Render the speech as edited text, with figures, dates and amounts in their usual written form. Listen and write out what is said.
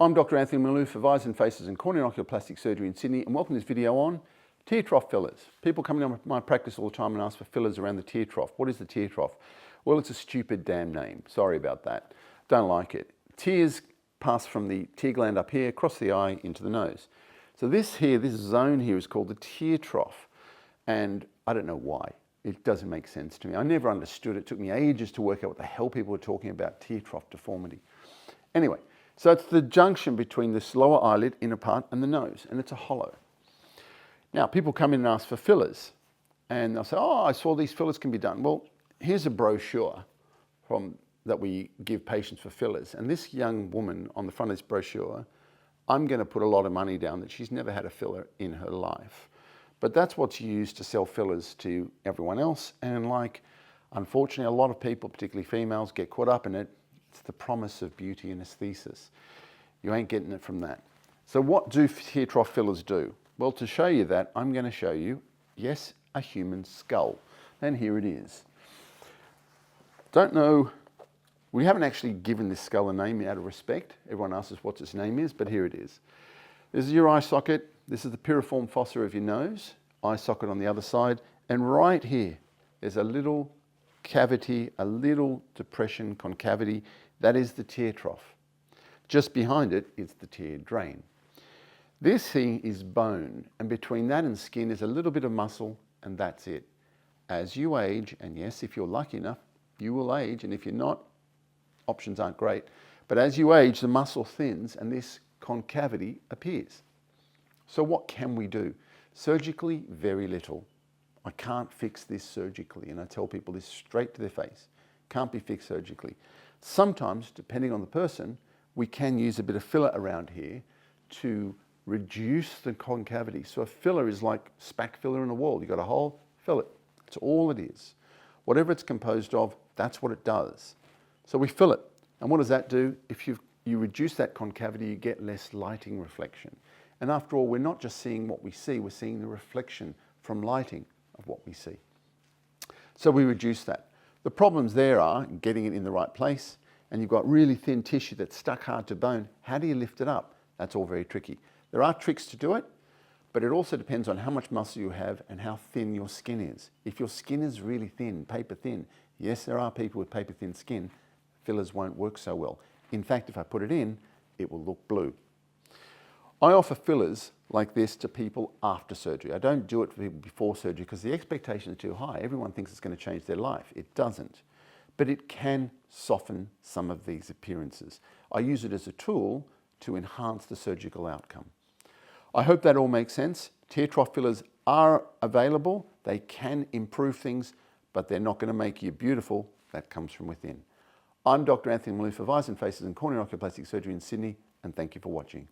I'm Dr. Anthony Maloof of Eyes and Faces and Corneal Oculoplastic Surgery in Sydney, and welcome to this video on tear trough fillers. People come into my practice all the time and ask for fillers around the tear trough. What is the tear trough? Well, it's a stupid damn name. Sorry about that. Don't like it. Tears pass from the tear gland up here, across the eye, into the nose. So this zone here is called the tear trough. And I don't know why. It doesn't make sense to me. I never understood it. It took me ages to work out what the hell people were talking about tear trough deformity. Anyway, so it's the junction between this lower eyelid, inner part, and the nose, and it's a hollow. Now, people come in and ask for fillers, and they'll say, oh, I saw these fillers can be done. Well, here's a brochure that we give patients for fillers, and this young woman on the front of this brochure, I'm going to put a lot of money down that she's never had a filler in her life. But that's what's used to sell fillers to everyone else, and unfortunately, a lot of people, particularly females, get caught up in it. It's the promise of beauty and aesthesis. You ain't getting it from that. So what do tear trough fillers do? Well, to show you that, I'm going to show you, yes, a human skull. And here it is. Don't know, we haven't actually given this skull a name out of respect. Everyone asks us what its name is, but here it is. This is your eye socket. This is the piriform fossa of your nose. Eye socket on the other side. And right here, there's a little cavity, a little depression, concavity. That is the tear trough. Just behind it is the tear drain. This thing is bone, and between that and skin is a little bit of muscle, and that's it. As you age, and yes, if you're lucky enough, you will age, and if you're not, options aren't great. But as you age, the muscle thins, and this concavity appears. So what can we do? Surgically, very little. I can't fix this surgically, and I tell people this straight to their face. Can't be fixed surgically. Sometimes, depending on the person, we can use a bit of filler around here to reduce the concavity. So a filler is like spack filler in a wall. You've got a hole, fill it. That's all it is. Whatever it's composed of, that's what it does. So we fill it. And what does that do? If you reduce that concavity, you get less lighting reflection. And after all, we're not just seeing what we see, we're seeing the reflection from lighting of what we see. So we reduce that. The problems there are getting it in the right place, and you've got really thin tissue that's stuck hard to bone. How do you lift it up? That's all very tricky. There are tricks to do it, but it also depends on how much muscle you have and how thin your skin is. If your skin is really thin, paper thin, yes, there are people with paper thin skin, fillers won't work so well. In fact, if I put it in, it will look blue. I offer fillers like this to people after surgery. I don't do it for people before surgery because the expectations are too high. Everyone thinks it's going to change their life. It doesn't. But it can soften some of these appearances. I use it as a tool to enhance the surgical outcome. I hope that all makes sense. Tear trough fillers are available. They can improve things, but they're not going to make you beautiful. That comes from within. I'm Dr. Anthony Maloof of Eyes and Faces and Corneal Oculoplastic Surgery in Sydney, and thank you for watching.